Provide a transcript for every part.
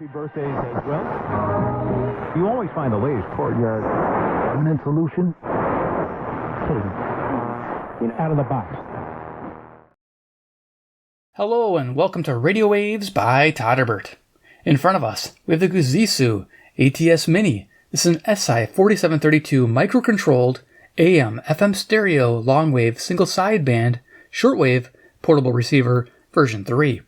Happy birthdays as well. You always find the latest courtyard permanent solution. Out of the box. Hello and welcome to Radio Waves by todderbert. In front of us, we have the GOOZEEZO ATS Mini. This is an SI4732 microcontrolled AM FM stereo long wave single sideband shortwave portable receiver version 3.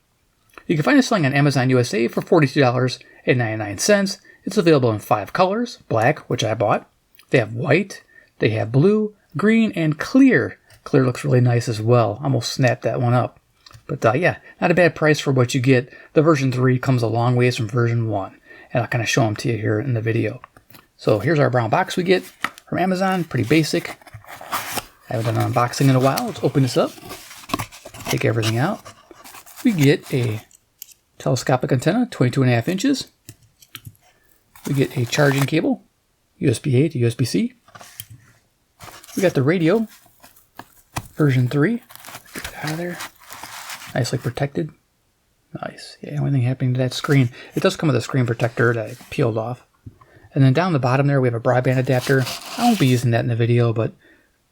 You can find it selling on Amazon USA for $42.99. It's available in 5 colors: black, which I bought. They have white, they have blue, green, and clear. Clear looks really nice as well. Almost snapped that one up. But yeah, not a bad price for what you get. The version 3 comes a long ways from version 1. And I'll kind of show them to you here in the video. So here's our brown box we get from Amazon. Pretty basic. I haven't done an unboxing in a while. Let's open this up. Take everything out. We get a telescopic antenna, 22.5 inches. We get a charging cable, USB-A to USB-C. We got the radio, version 3. Get it out of there. Nicely protected. Nice. Yeah, anything happening to that screen. It does come with a screen protector that I peeled off. And then down the bottom there, we have a broadband adapter. I won't be using that in the video, but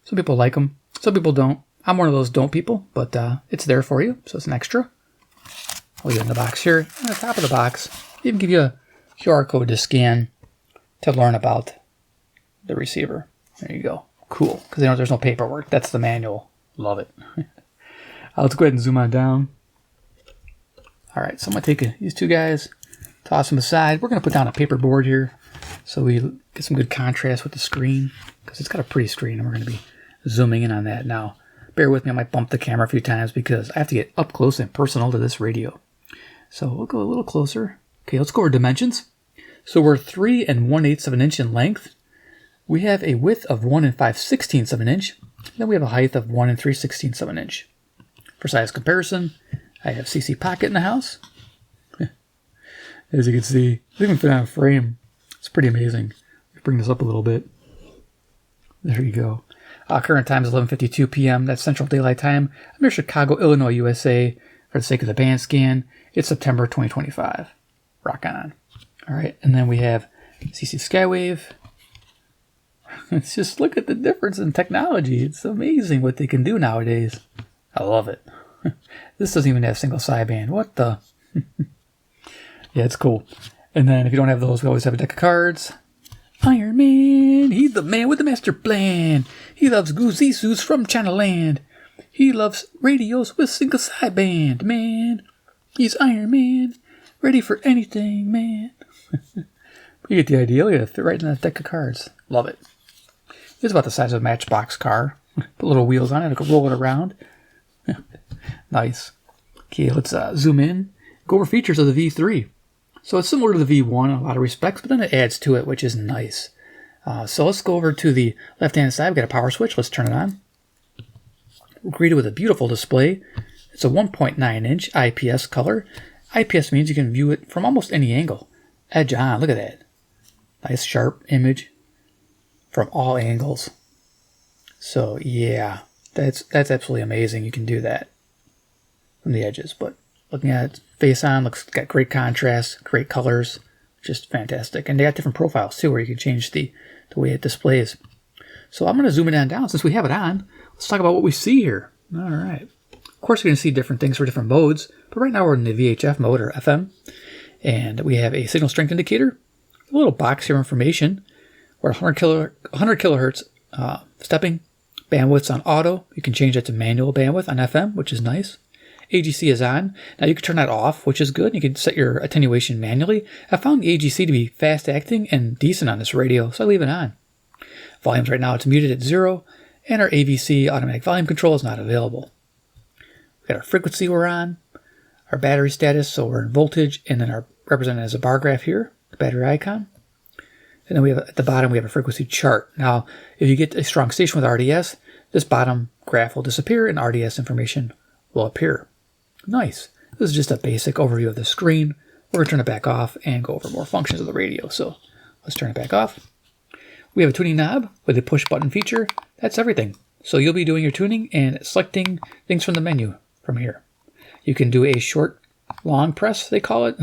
some people like them. Some people don't. I'm one of those don't people, but it's there for you, so it's an extra. I'll leave it in the box here. And on the top of the box, they even give you a QR code to scan to learn about the receiver. There you go. Cool, because there's no paperwork. That's the manual. Love it. Let's go ahead and zoom on down. All right, so I'm going to take these two guys, toss them aside. We're going to put down a paper board here so we get some good contrast with the screen, because it's got a pretty screen, and we're going to be zooming in on that now. Bear with me, I might bump the camera a few times because I have to get up close and personal to this radio. So we'll go a little closer. Okay, let's go over dimensions. So we're 3 1/8 of an inch in length. We have a width of 1 5/16 of an inch. Then we have a height of 1 3/16 of an inch. For size comparison, I have CC Pocket in the house. As you can see, it even fit on a frame. It's pretty amazing. Let's bring this up a little bit. There you go. Current time is 11:52 p.m. That's Central Daylight Time. I'm near Chicago, Illinois, USA. For the sake of the band scan, it's September 2025. Rock on. All right, and then we have CC Skywave. It's just, look at the difference in technology. It's amazing what they can do nowadays. I love it. This doesn't even have single sideband. What the? Yeah, it's cool. And then if you don't have those, we always have a deck of cards. Iron Man, he's the man with the master plan. He loves GOOZEEZOOs from China Land. He loves radios with single sideband, man. He's Iron Man, ready for anything, man. You get the idea. Look at it, fit right in that deck of cards. Love it. It's about the size of a Matchbox car. Put little wheels on it, I can roll it around. Nice. Okay, let's zoom in. Go over features of the V3. So it's similar to the V1 in a lot of respects, but then it adds to it, which is nice. So let's go over to the left-hand side. We've got a power switch. Let's turn it on. We're greeted with a beautiful display. It's a 1.9-inch IPS color. IPS means you can view it from almost any angle. Edge on. Look at that. Nice, sharp image from all angles. So, yeah, that's absolutely amazing. You can do that from the edges, but looking at it face on, got great contrast, great colors, just fantastic. And they got different profiles too, where you can change the way it displays. So I'm going to zoom it on down since we have it on. Let's talk about what we see here. All right. Of course, we can see different things for different modes, but right now we're in the VHF mode or FM, and we have a signal strength indicator, a little box here information. We're at 100 kilohertz stepping. Bandwidth's on auto. You can change that to manual bandwidth on FM, which is nice. AGC is on. Now you can turn that off, which is good. You can set your attenuation manually. I found the AGC to be fast acting and decent on this radio, so I leave it on. Volumes right now, it's muted at 0, and our AVC automatic volume control is not available. We've got our frequency we're on, our battery status, so we're in voltage, and then our represented as a bar graph here, the battery icon. And then we have at the bottom we have a frequency chart. Now, if you get a strong station with RDS, this bottom graph will disappear and RDS information will appear. Nice. This is just a basic overview of the screen. We're going to turn it back off and go over more functions of the radio. So let's turn it back off. We have a tuning knob with a push button feature. That's everything. So you'll be doing your tuning and selecting things from the menu from here. You can do a short long press, they call it.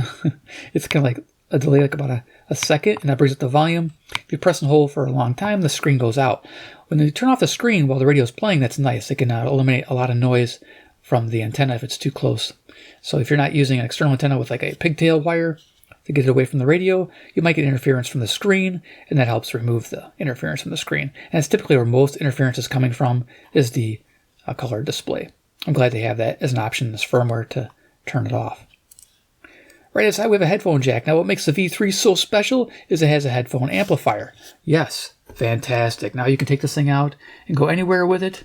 It's kind of like a delay, like about a second, and that brings up the volume. If you press and hold for a long time, the screen goes out. When you turn off the screen while the radio is playing, that's nice. It can eliminate a lot of noise from the antenna if it's too close. So if you're not using an external antenna with like a pigtail wire to get it away from the radio, you might get interference from the screen, and that helps remove the interference from the screen. And it's typically where most interference is coming from, is the color display. I'm glad they have that as an option in this firmware to turn it off. Right outside we have a headphone jack. Now what makes the V3 so special is it has a headphone amplifier. Yes, fantastic. Now you can take this thing out and go anywhere with it.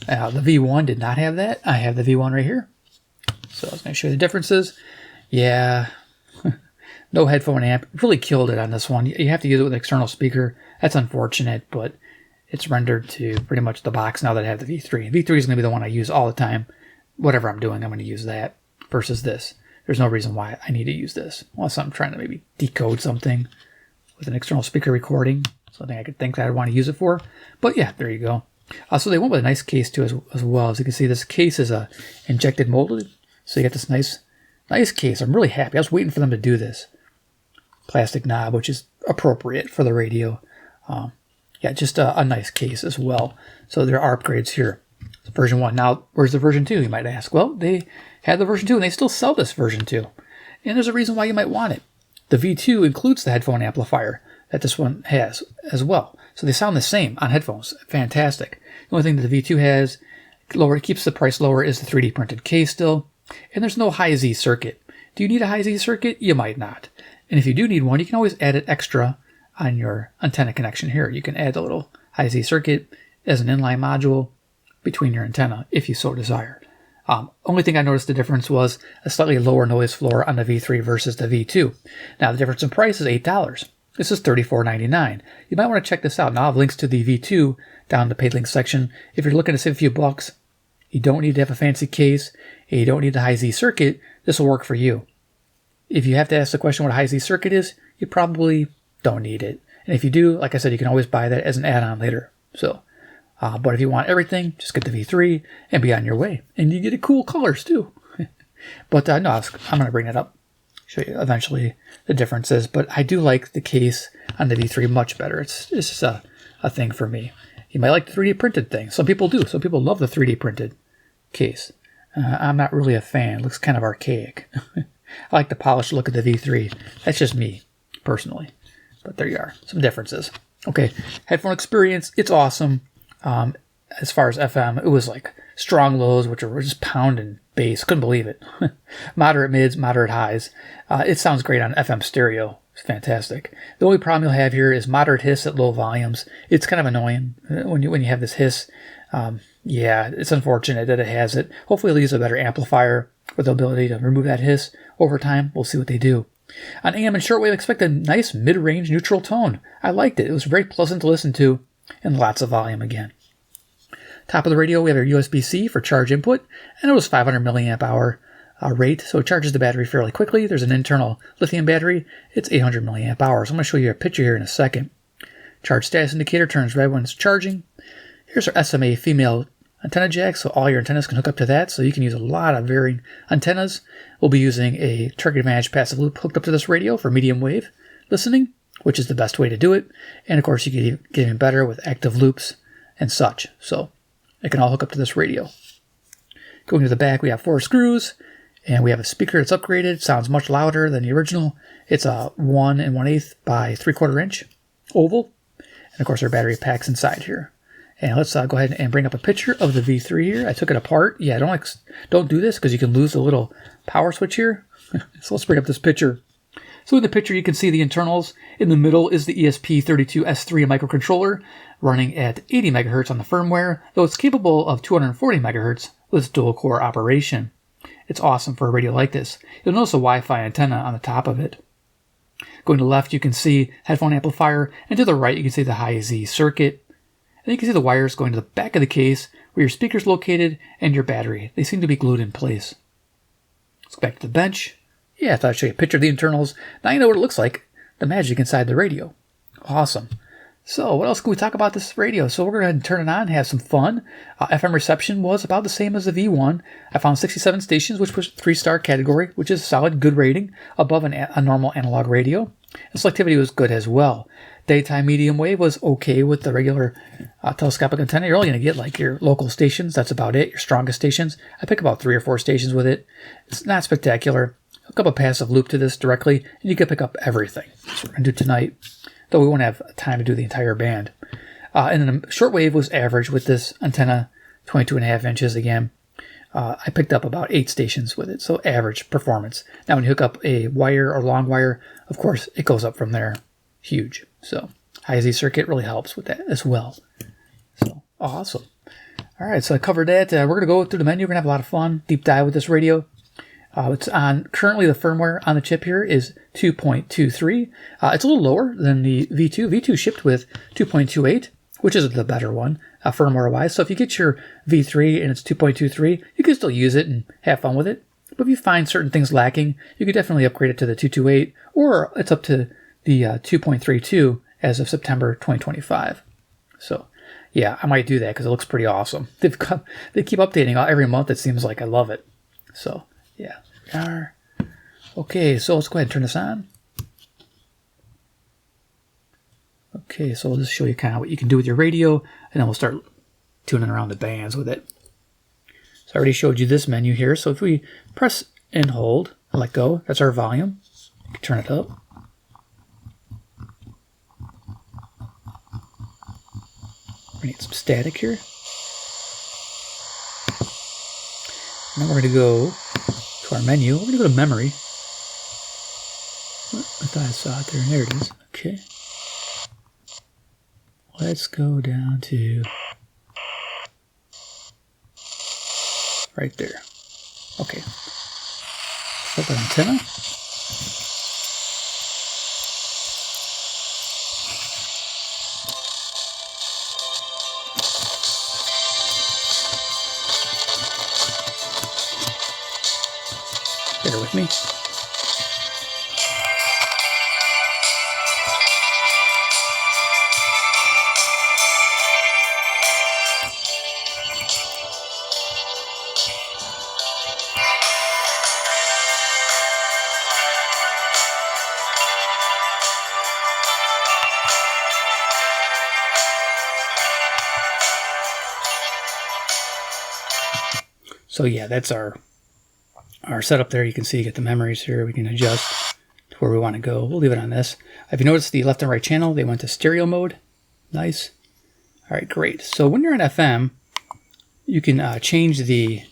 The V1 did not have that. I have the V1 right here. So I was going to show you the differences. Yeah, no headphone amp. Really killed it on this one. You have to use it with an external speaker. That's unfortunate, but it's rendered to pretty much the box now that I have the V3. V3 is going to be the one I use all the time. Whatever I'm doing, I'm going to use that versus this. There's no reason why I need to use this, unless I'm trying to maybe decode something with an external speaker recording, something I could think that I'd want to use it for. But yeah, there you go. So they went with a nice case too as well. As you can see, this case is injected molded, so you get this nice case. I'm really happy. I was waiting for them to do this. Plastic knob, which is appropriate for the radio. Yeah, just a nice case as well. So there are upgrades here. It's version 1. Now, where's the version 2, you might ask? Well, they had the version 2, and they still sell this version 2. And there's a reason why you might want it. The V2 includes the headphone amplifier that this one has as well. So they sound the same on headphones. Fantastic. The only thing that the V2 has, it keeps the price lower, is the 3D printed case still. And there's no high Z circuit. Do you need a high Z circuit? You might not. And if you do need one, you can always add it extra on your antenna connection here. You can add a little high Z circuit as an inline module between your antenna if you so desire. Only thing I noticed the difference was a slightly lower noise floor on the V3 versus the V2. Now the difference in price is $8. This is $34.99. You might want to check this out. Now I'll have links to the V2 down in the paid links section. If you're looking to save a few bucks, you don't need to have a fancy case, and you don't need the high Z circuit, this will work for you. If you have to ask the question what a high Z circuit is, you probably don't need it. And if you do, like I said, you can always buy that as an add-on later. So, but if you want everything, just get the V3 and be on your way. And you get it cool colors too. But no, I'm going to bring it up, show you eventually the differences. But I do like the case on the V3 much better. It's just a thing for me. You might like the 3D printed thing. Some people do. Some people love the 3D printed case. I'm not really a fan. It looks kind of archaic. I like the polished look of the V3. That's just me, personally. But there you are. Some differences. Okay, headphone experience. It's awesome. As far as FM, it was like strong lows, which were just pounding bass. Couldn't believe it. Moderate mids, moderate highs. It sounds great on FM stereo. It's fantastic. The only problem you'll have here is moderate hiss at low volumes. It's kind of annoying when you have this hiss. Yeah, it's unfortunate that it has it. Hopefully they'll use a better amplifier with the ability to remove that hiss over time. We'll see what they do. On AM and shortwave, expect a nice mid-range neutral tone. I liked it. It was very pleasant to listen to, and lots of volume again. Top of the radio, we have our USB-C for charge input, and it was 500 milliamp hour rate, so it charges the battery fairly quickly. There's an internal lithium battery. It's 800 milliamp hours. I'm going to show you a picture here in a second. Charge status indicator turns red when it's charging. Here's our SMA female antenna jack, so all your antennas can hook up to that, so you can use a lot of varying antennas. We'll be using a Target Advantage passive loop hooked up to this radio for medium wave listening, which is the best way to do it. And of course, you can get even better with active loops and such. So it can all hook up to this radio. Going to the back, we have 4 screws, and we have a speaker that's upgraded. It sounds much louder than the original. It's a 1 1/8 by 3/4 inch oval. And of course, our battery pack's inside here. And let's go ahead and bring up a picture of the V3 here. I took it apart. Yeah, don't do this because you can lose the little power switch here. So let's bring up this picture. So in the picture, you can see the internals. In the middle is the ESP32S3 microcontroller running at 80 megahertz on the firmware, though it's capable of 240 megahertz with dual core operation. It's awesome for a radio like this. You'll notice a Wi-Fi antenna on the top of it. Going to the left, you can see headphone amplifier, and to the right, you can see the high Z circuit. And you can see the wires going to the back of the case where your speaker's located and your battery. They seem to be glued in place. Let's go back to the bench. Yeah, I thought I'd show you a picture of the internals. Now you know what it looks like. The magic inside the radio. Awesome. So what else can we talk about this radio? So we're going to go ahead and turn it on, have some fun. FM reception was about the same as the V1. I found 67 stations, which was 3-star category, which is a solid, good rating, above a normal analog radio. And selectivity was good as well. Daytime medium wave was okay with the regular telescopic antenna. You're only going to get like your local stations. That's about it, your strongest stations. I pick about 3 or 4 stations with it. It's not spectacular. Hook up a passive loop to this directly, and you can pick up everything. That's what we're going to do tonight, though we won't have time to do the entire band. And then the shortwave was average with this antenna, 22.5 inches again. I picked up about 8 stations with it, so average performance. Now when you hook up a wire or long wire, of course, it goes up from there. Huge. So high Z circuit really helps with that as well. So awesome. All right, so I covered that. We're going to go through the menu. We're going to have a lot of fun, deep dive with this radio. It's on, currently the firmware on the chip here is 2.23. It's a little lower than the V2. V2 shipped with 2.28, which is the better one, firmware-wise. So if you get your V3 and it's 2.23, you can still use it and have fun with it. But if you find certain things lacking, you could definitely upgrade it to the 228, or it's up to the 2.32 as of September 2025. So yeah, I might do that because it looks pretty awesome. They keep updating every month, it seems like. I love it. So yeah, we are. Okay, so let's go ahead and turn this on. Okay, so we'll just show you kind of what you can do with your radio, and then we'll start tuning around the bands with it. So I already showed you this menu here. So if we press and hold and let go, that's our volume. You can turn it up. We need some static here. Now we're going to go to our menu. We're going to go to memory. I thought I saw it there. There it is. Okay. Let's go down to right there. Okay. Flip that antenna. Bear with me. So yeah, that's our setup there. You can see you get the memories here. We can adjust to where we want to go. We'll leave it on this. If you notice the left and right channel, they went to stereo mode. Nice. All right, great. So when you're on FM, you can change the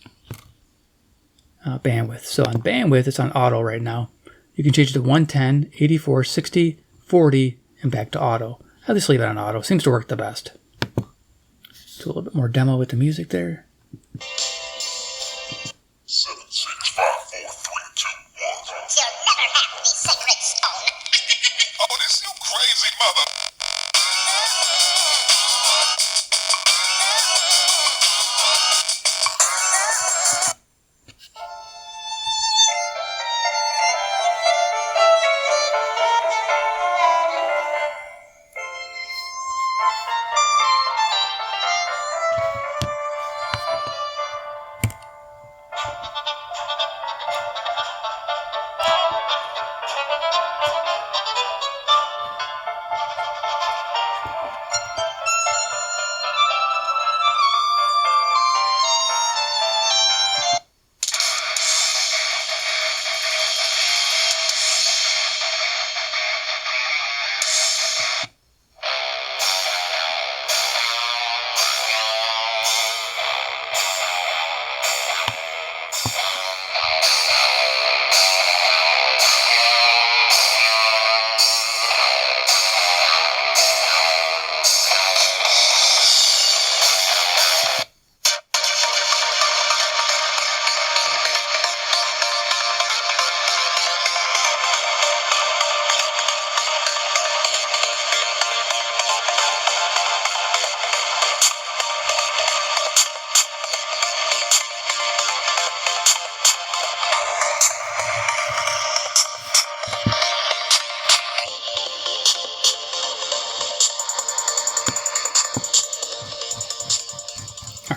bandwidth. So on bandwidth, it's on auto right now. You can change it to 110, 84, 60, 40, and back to auto. I'll just leave it on auto. Seems to work the best. Do a little bit more demo with the music there. 7, 6, 5, 4, 3, 2, 1. You'll never have the sacred stone. Oh, this you crazy mother.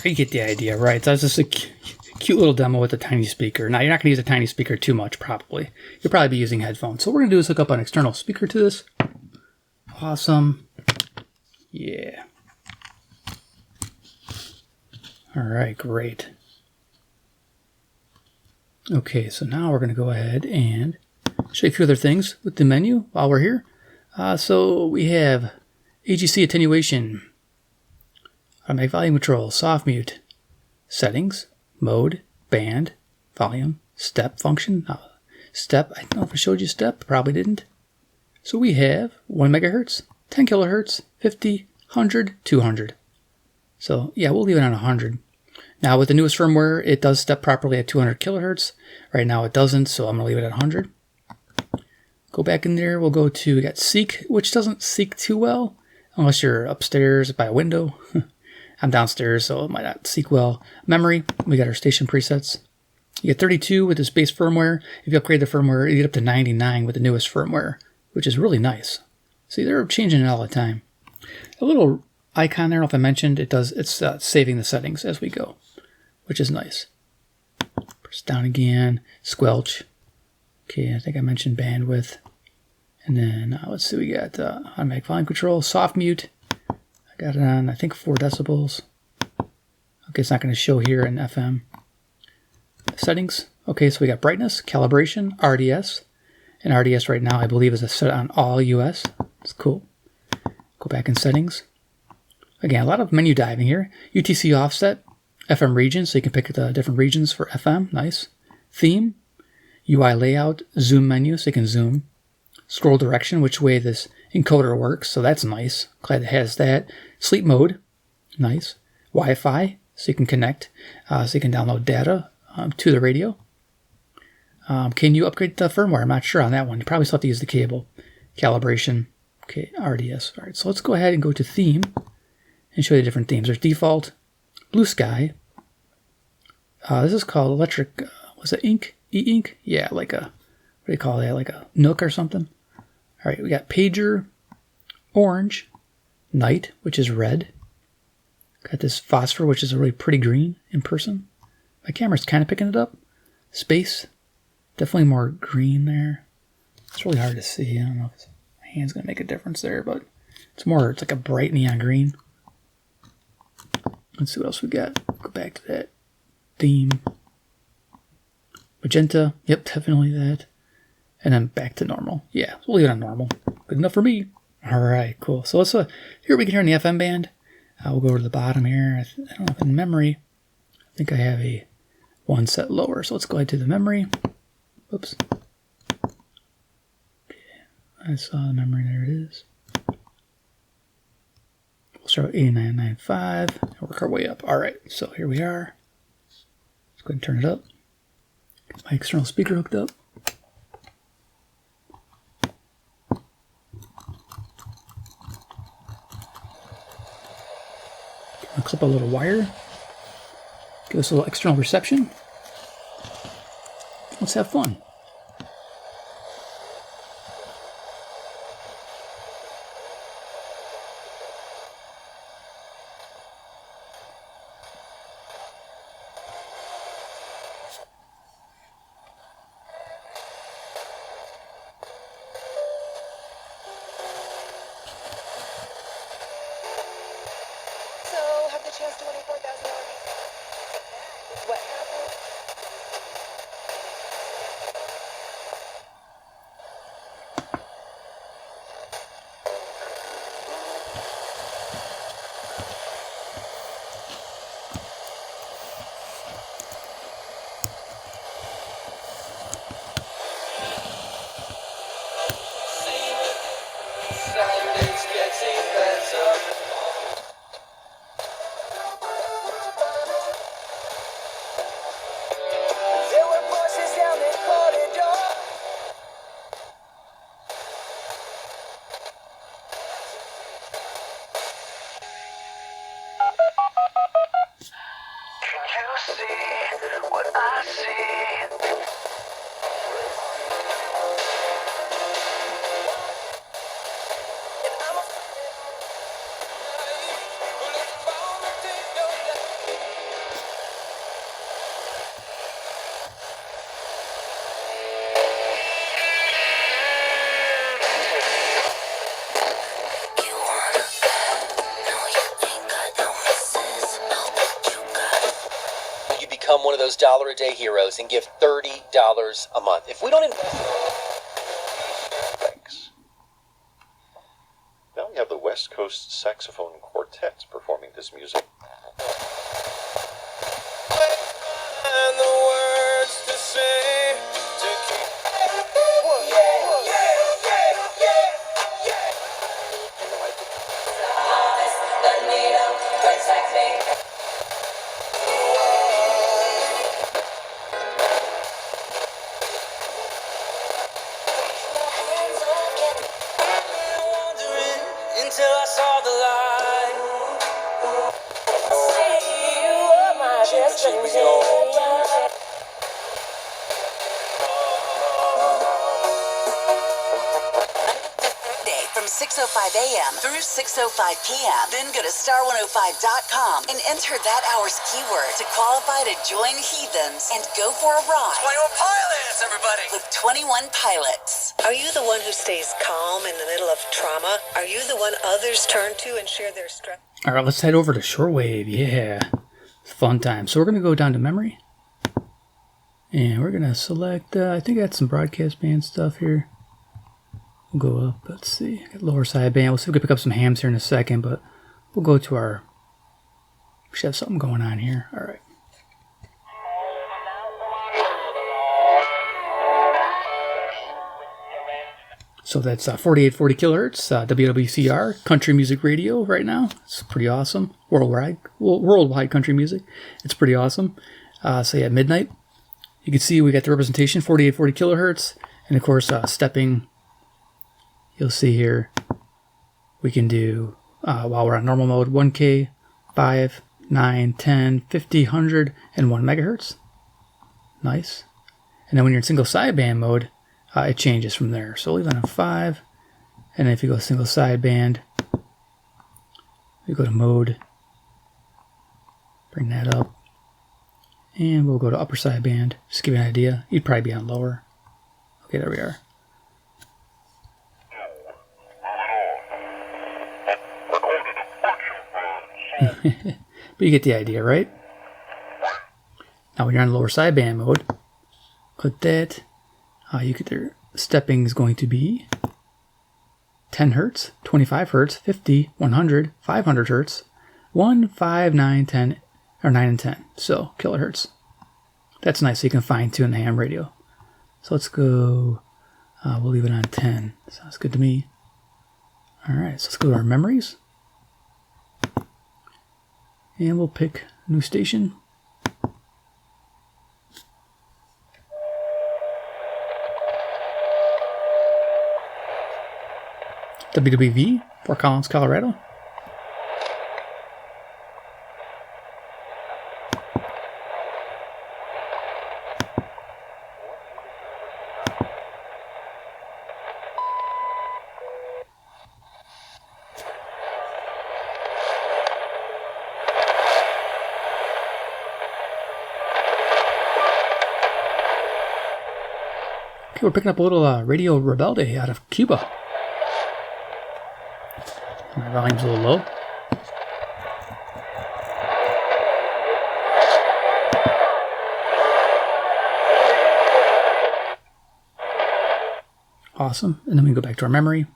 You get the idea, right? So that's just a cute little demo with a tiny speaker. Now, you're not going to use a tiny speaker too much, probably. You'll probably be using headphones. So what we're going to do is hook up an external speaker to this. Awesome. Yeah. All right, great. Okay, so now we're going to go ahead and show you a few other things with the menu while we're here. So we have AGC attenuation, automatic volume control, soft mute, settings, mode, band, volume, step function. Step, I don't know if I showed you step, probably didn't. So we have 1 megahertz, 10 kilohertz, 50, 100, 200. So yeah, we'll leave it on 100. Now with the newest firmware, it does step properly at 200 kilohertz. Right now it doesn't, so I'm going to leave it at 100. Go back in there, we'll go to, we got seek, which doesn't seek too well, unless you're upstairs by a window. I'm downstairs, so it might not seek well. Memory, we got our station presets. You get 32 with this base firmware. If you upgrade the firmware, you get up to 99 with the newest firmware, which is really nice. See, they're changing it all the time. A little icon there, if I mentioned, it's saving the settings as we go, which is nice. Press down again, squelch. Okay, I think I mentioned bandwidth. And then, let's see, we got automatic volume control, soft mute. I got it on, I think, 4 decibels. Okay, it's not going to show here in FM. Settings. Okay, so we got brightness, calibration, RDS. And RDS right now, I believe, is set on all US. It's cool. Go back in settings. Again, a lot of menu diving here. UTC offset, FM region, so you can pick the different regions for FM. Nice. Theme, UI layout, zoom menu, so you can zoom. Scroll direction, which way this encoder works, so that's nice. Glad it has that. Sleep mode, nice. Wi-Fi, so you can connect, so you can download data to the radio. Can you upgrade the firmware? I'm not sure on that one. You probably still have to use the cable. Calibration, okay, RDS. All right, so let's go ahead and go to theme and show you the different themes. There's default, blue sky. This is called electric, was it ink? E-ink? Yeah, like a, what do you call that? Like a Nook or something? All right, we got pager, orange, night, which is red. Got this phosphor, which is a really pretty green in person. My camera's kind of picking it up. Space, definitely more green there. It's really hard to see. I don't know if my hand's going to make a difference there, but it's like a bright neon green. Let's see what else we got. Go back to that theme. Magenta, yep, definitely that. And then back to normal. Yeah, we'll leave it on normal. Good enough for me. All right, cool. So let's here we can hear in the FM band. We'll go to the bottom here. I don't know if in memory, I think I have a one set lower. So let's go ahead to the memory. Oops. Okay, I saw the memory. There it is. We'll start with 89.95 and work our way up. All right, so here we are. Let's go ahead and turn it up. Get my external speaker hooked up. I'll clip a little wire. Give us a little external reception. Let's have fun. What happened? see what I see. one of those dollar-a-day heroes and give $30 a month. If we don't invest... Thanks. Now we have the West Coast Saxophone Quartet performing this music. And the words to say to keep... Until I saw the light. See, you are my destination. From 6:05 a.m. through 6:05 p.m. Then go to star105.com and enter that hour's keyword to qualify to join Heathens and go for a ride 21 pilots, everybody. with 21 pilots. Are you the one who stays calm in the middle of trauma? Are you the one others turn to and share their stress? All right, let's head over to shortwave. Yeah, fun time. So we're going to go down to memory. And we're going to select, I think I got some broadcast band stuff here. We'll go up, let's see, got lower sideband. We'll see if we can pick up some hams here in a second, but we'll go to our, we should have something going on here. All right. So that's 4840 kilohertz, WWCR, country music radio right now. It's pretty awesome. Worldwide country music. It's pretty awesome. So yeah, midnight. You can see we got the representation, 4840 kilohertz, and of course stepping. You'll see here we can do, while we're on normal mode, 1K, 5, 9, 10, 50, 100, and 1 megahertz. Nice. And then when you're in single sideband mode, it changes from there. So leave it on 5, and then if you go single sideband, you go to mode, bring that up, and we'll go to upper sideband. Just give you an idea. You'd probably be on lower. Okay, there we are. But you get the idea, right? Now when you're on lower sideband mode, click that. You get their stepping is going to be 10 hertz, 25 hertz, 50, 100, 500 hertz, 1, 5, 9, 10, or 9 and 10. So kilohertz. That's nice. So you can fine tune the ham radio. So let's go. We'll leave it on 10. Sounds good to me. All right. So let's go to our memories. And we'll pick new station. WWV, Fort Collins, Colorado. Okay, we're picking up a little Radio Rebelde out of Cuba. My volume's a little low. Awesome. And then we go back to our memory.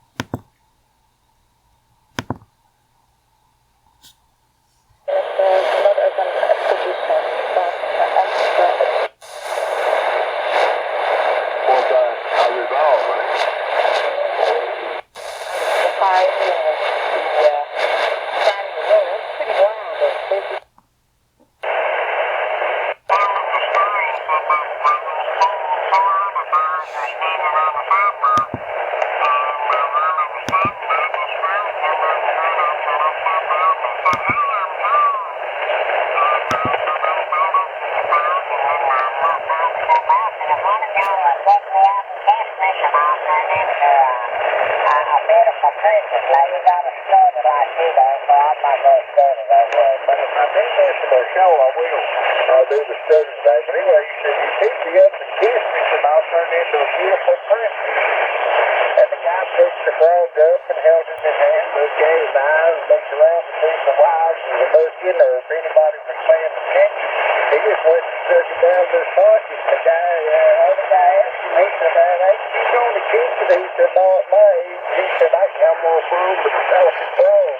this pocket. The other guy asked him, he said, ain't you going to kick it? He said, no, at my age. He said, I can have more fun with the pocket dog.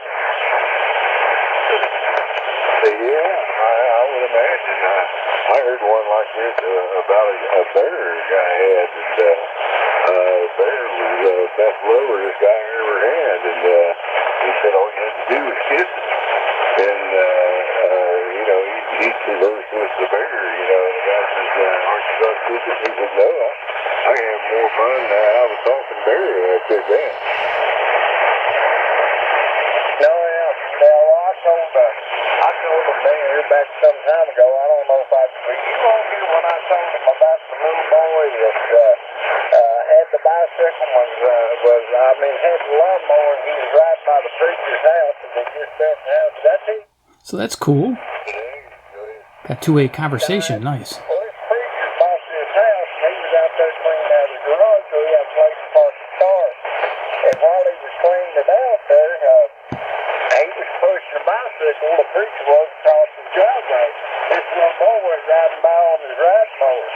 Yeah, I would imagine. I heard one like this about a bear guy had, and the bear was the best lover this guy ever had, and he said all you had to do was kiss it, and he conversed with the bear, and the guy says, aren't you going to kiss it? He said, no, I have more fun out of a talking bear than I could that. No, yeah. I told him there back some time ago, I don't know if I agree. You won't hear when I told him about the little boy that had the bicycle, had the lawnmower, and he was right by the preacher's house, and they just built the house. That's it. So that's cool. Got two-way conversation. Nice. Well, this preacher bought this house, and he was out there cleaning out his garage, so he had a place to park his car. And while he was cleaning it out there, he was pushing a bicycle. The preacher was across the driveway. This little boy was riding by on his riding mower.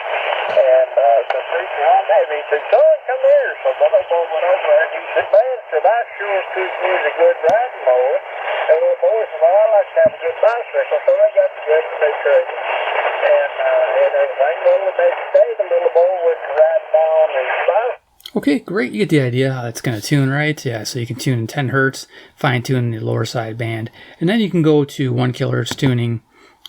And the preacher honked at him. He said, son, come here. So the little boy went over there, and he said, man, I sure could use a good riding mower. And the little boy said, well, I like to have a good bicycle. So they got together and they traded. And everything. Well, the next day, the little boy went to riding by on his bicycle. Okay, great. You get the idea how it's going to tune, right? Yeah, so you can tune in 10 hertz, fine-tune the lower side band, and then you can go to 1 kilohertz tuning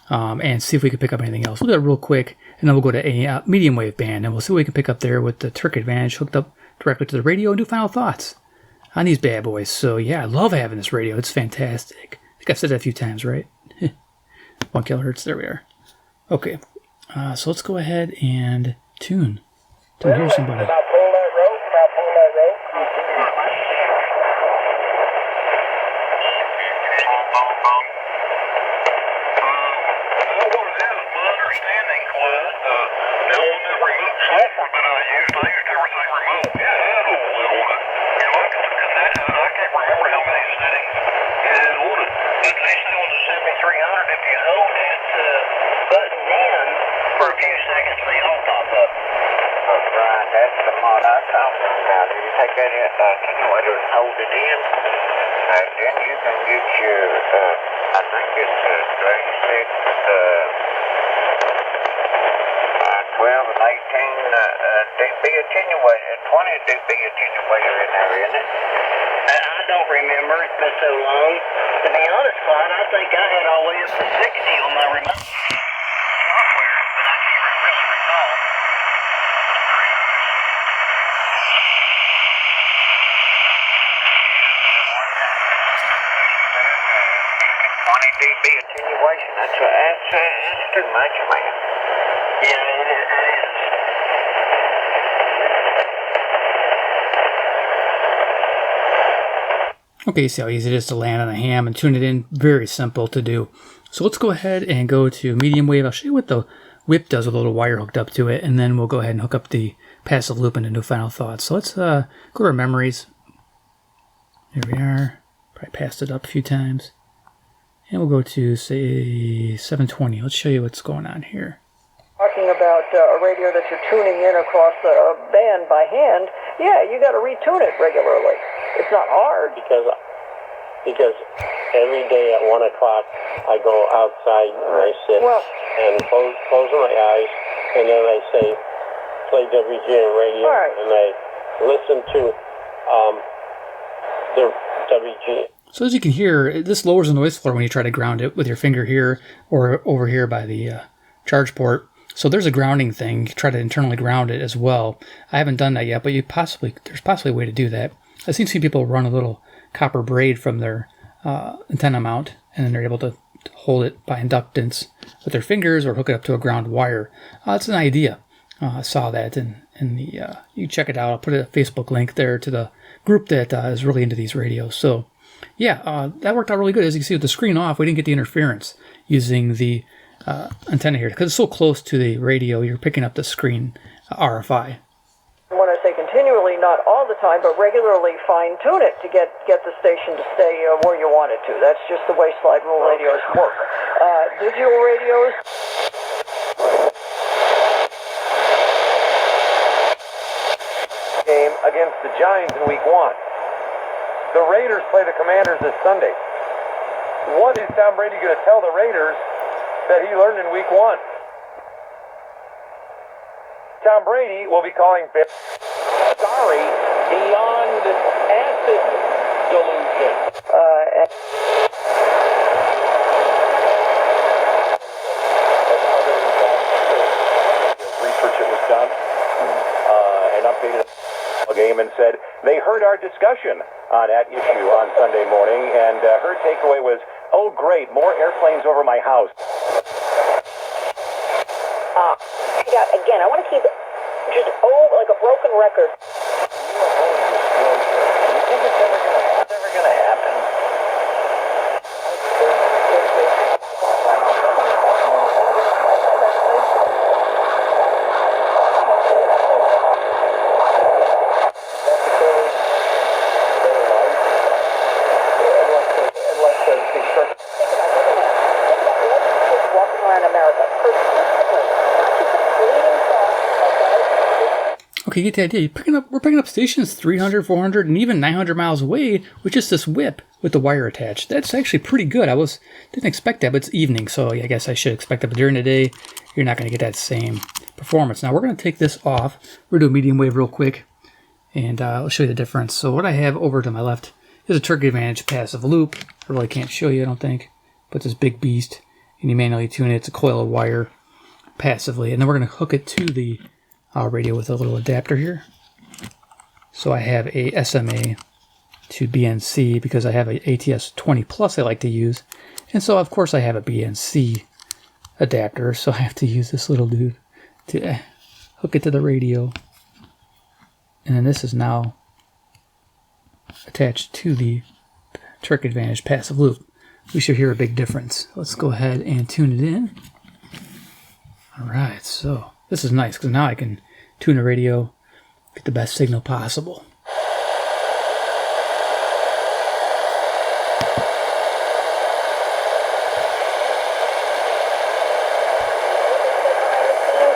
and see if we can pick up anything else. We'll do that real quick, and then we'll go to a medium wave band, and we'll see what we can pick up there with the Trick Advantage hooked up directly to the radio and do final thoughts on these bad boys. So, yeah, I love having this radio. It's fantastic. I think I've said that a few times, right? 1 kilohertz, there we are. Okay, so let's go ahead and tune. Don't hear somebody. That's too much, man. Yeah, it is. Okay, see how easy it is to land on a ham and tune it in. Very simple to do. So let's go ahead and go to medium wave. I'll show you what the whip does with a little wire hooked up to it, and then we'll go ahead and hook up the passive loop and do final thoughts. So let's go to our memories. There we are. Probably passed it up a few times. And we'll go to, say, 720. Let's show you what's going on here. Talking about a radio that you're tuning in across the band by hand, yeah, you got to retune it regularly. It's not hard. Because every day at 1 o'clock, I go outside and I sit and close my eyes, and then I say, play WGN radio, and I listen to the WGN. So as you can hear, this lowers the noise floor when you try to ground it with your finger here or over here by the charge port. So there's a grounding thing. You try to internally ground it as well. I haven't done that yet, but there's possibly a way to do that. I've seen some people run a little copper braid from their antenna mount, and then they're able to hold it by inductance with their fingers or hook it up to a ground wire. That's an idea. I saw that in the. You check it out. I'll put a Facebook link there to the group that is really into these radios. So. Yeah, that worked out really good. As you can see with the screen off, we didn't get the interference using the antenna here. Because it's so close to the radio, you're picking up the screen RFI. When I say continually, not all the time, but regularly fine-tune it to get the station to stay where you want it to. That's just the way slide rule radios work. Digital radios... against the Giants in Week 1. The Raiders play the Commanders this Sunday. What is Tom Brady going to tell the Raiders that he learned in Week 1? Tom Brady will be calling Sorry, beyond acid delusion. Research that was done and updated a game and said they heard our discussion on that issue on Sunday morning, and her takeaway was, oh great, more airplanes over my house. Yeah, again, I want to keep just like a broken record. You think it's ever going to happen? Walking around America persistently, not just a fleeting thought, okay? Okay, you get the idea. We're picking up stations 300, 400, and even 900 miles away with just this whip with the wire attached. That's actually pretty good. Didn't expect that, but it's evening, so I guess I should expect that. But during the day, you're not going to get that same performance. Now, we're going to take this off. We're going to do a medium wave real quick, and I'll show you the difference. So what I have over to my left is a Turkey Advantage passive loop. I really can't show you, I don't think. But this big beast, and you manually tune it. It's a coil of wire passively. And then we're going to hook it to the radio with a little adapter here. So I have a SMA to BNC because I have a ATS 20 Plus I like to use. And so, of course, I have a BNC adapter. So I have to use this little dude to hook it to the radio. And then this is now attached to the Turkey Advantage passive loop. We should hear a big difference. Let's go ahead and tune it in. Alright, so this is nice because now I can tune the radio, get the best signal possible.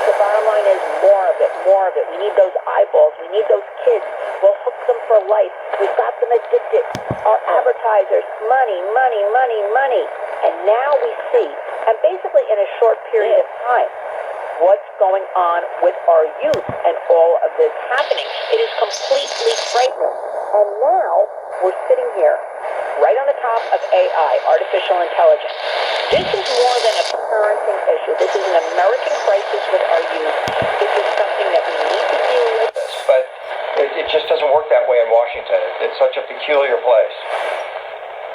The bottom line is more of it, more of it. We need those eyeballs. We need those kids. We'll hook them for life. We've got them addicted. Our advertisers, money, money, money, money. And now we see, and basically in a short period of time, what's going on with our youth and all of this happening. It is completely frightening. And now we're sitting here right on the top of AI, artificial intelligence. This is more than a parenting issue. This is an American crisis with our youth. This is something that we need to deal with. But it just doesn't work that way in Washington. It's such a peculiar place.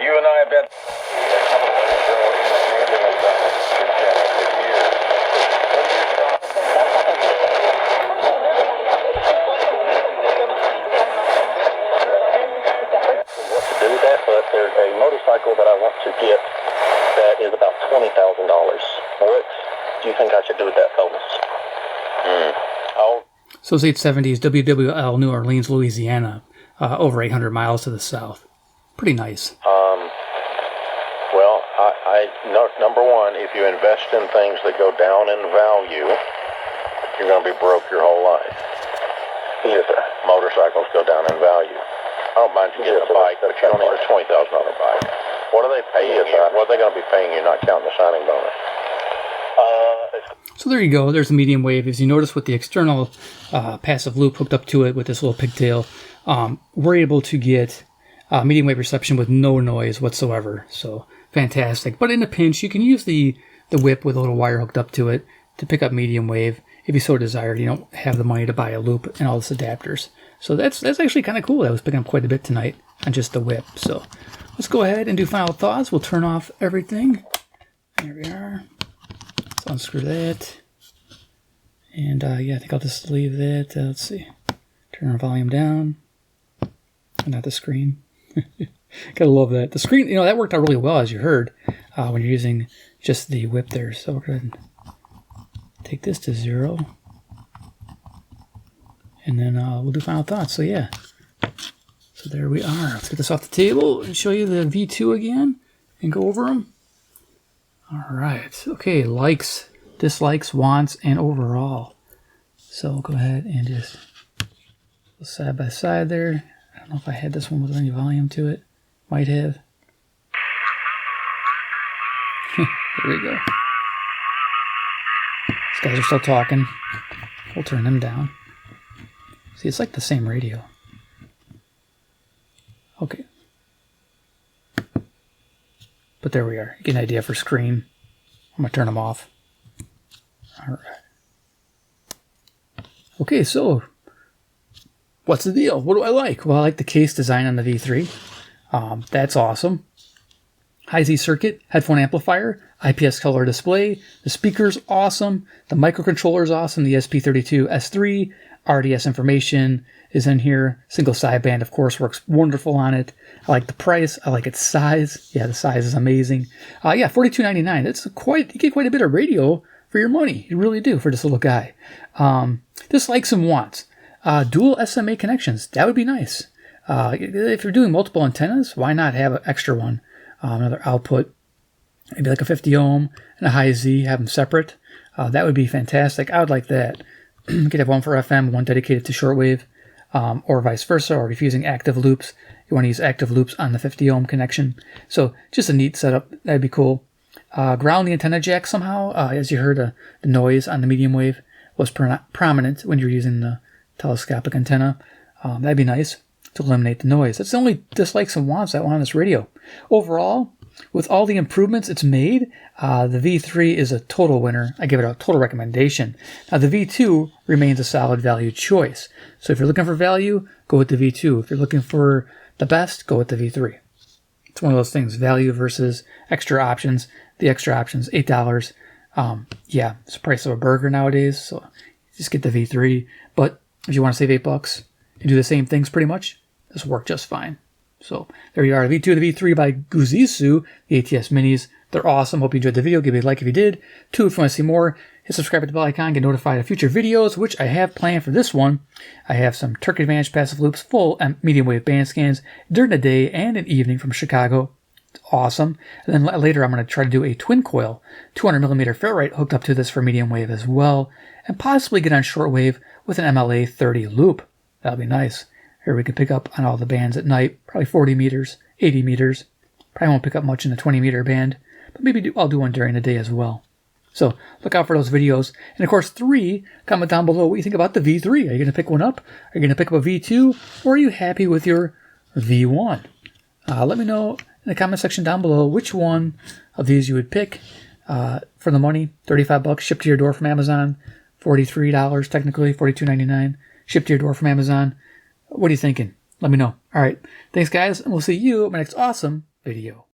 You and I have been but there's a motorcycle that I want to get that is about $20,000. What do you think I should do with that, fellas? So it's 870s WWL, New Orleans, Louisiana, over 800 miles to the south. Pretty nice. Well, number one, if you invest in things that go down in value, you're going to be broke your whole life. Yes, sir. Motorcycles go down in value. I don't mind you getting a bike, but you don't need a $20,000 bike. What are they paying you? What are they going to be paying you, not counting the signing bonus? So there you go. There's a medium wave. As you notice with the external passive loop hooked up to it with this little pigtail, we're able to get medium wave reception with no noise whatsoever. So fantastic. But in a pinch, you can use the whip with a little wire hooked up to it to pick up medium wave if you so desire. You don't have the money to buy a loop and all this adapters. So that's actually kind of cool. I was picking up quite a bit tonight on just the whip. So let's go ahead and do final thoughts. We'll turn off everything. There we are. Let's unscrew that. And yeah, I think I'll just leave that. Let's see. Turn our volume down. Not the screen. Gotta love that. The screen, that worked out really well, as you heard, when you're using just the whip there. So we're going to take this to 0. And then we'll do final thoughts. So yeah. So there we are. Let's get this off the table and show you the V2 again and go over them. All right. Okay, likes, dislikes, wants, and overall. So we'll go ahead and just Side by side there. I don't know if I had this one with any volume to it. Might have. There we go. These guys are still talking. We'll turn them down. See, it's like the same radio. Okay. But there we are. You get an idea for screen. I'm going to turn them off. Alright. Okay, so what's the deal? What do I like? Well, I like the case design on the V3. That's awesome. High Z circuit, headphone amplifier, IPS color display. The speaker's awesome. The microcontroller's awesome. The SP32 S3. RDS information is in here. Single sideband, of course, works wonderful on it. I like the price. I like its size. Yeah, the size is amazing. Yeah, $42.99. It's you get quite a bit of radio for your money. You really do for this little guy. Just like some wants. Dual SMA connections. That would be nice. If you're doing multiple antennas, why not have an extra one? Another output, maybe like a 50 ohm and a high Z, have them separate. That would be fantastic. I would like that. You could have one for FM, one dedicated to shortwave, or vice versa, or if you're using active loops, you want to use active loops on the 50 ohm connection. So just a neat setup. That'd be cool. Ground the antenna jack somehow. As you heard, the noise on the medium wave was prominent when you're using the telescopic antenna. That'd be nice to eliminate the noise. That's the only dislikes and wants I want on this radio. Overall, with all the improvements it's made, the V3 is a total winner. I give it a total recommendation. Now, the V2 remains a solid value choice. So if you're looking for value, go with the V2. If you're looking for the best, go with the V3. It's one of those things, value versus extra options. The extra options, $8. Yeah, it's the price of a burger nowadays, so just get the V3. But if you want to save $8 and do the same things pretty much, this will work just fine. So there you are, the V2 and the V3 by GOOZEEZO, the ATS Minis. They're awesome. Hope you enjoyed the video. Give me a like if you did. 2, if you want to see more, hit subscribe at the bell icon. Get notified of future videos, which I have planned for this one. I have some Turk Advantage passive loops, full and medium wave band scans during the day and at evening from Chicago. It's awesome. And then later I'm going to try to do a twin coil, 200mm ferrite hooked up to this for medium wave as well, and possibly get on shortwave with an MLA 30 loop. That'll be nice. Here we can pick up on all the bands at night, probably 40 meters, 80 meters. Probably won't pick up much in the 20-meter band, but maybe I'll do one during the day as well. So look out for those videos. And of course, 3, comment down below what you think about the V3. Are you going to pick one up? Are you going to pick up a V2? Or are you happy with your V1? Let me know in the comment section down below which one of these you would pick for the money. $35 shipped to your door from Amazon. $43 technically, $42.99 shipped to your door from Amazon. What are you thinking? Let me know. All right. Thanks, guys, and we'll see you in my next awesome video.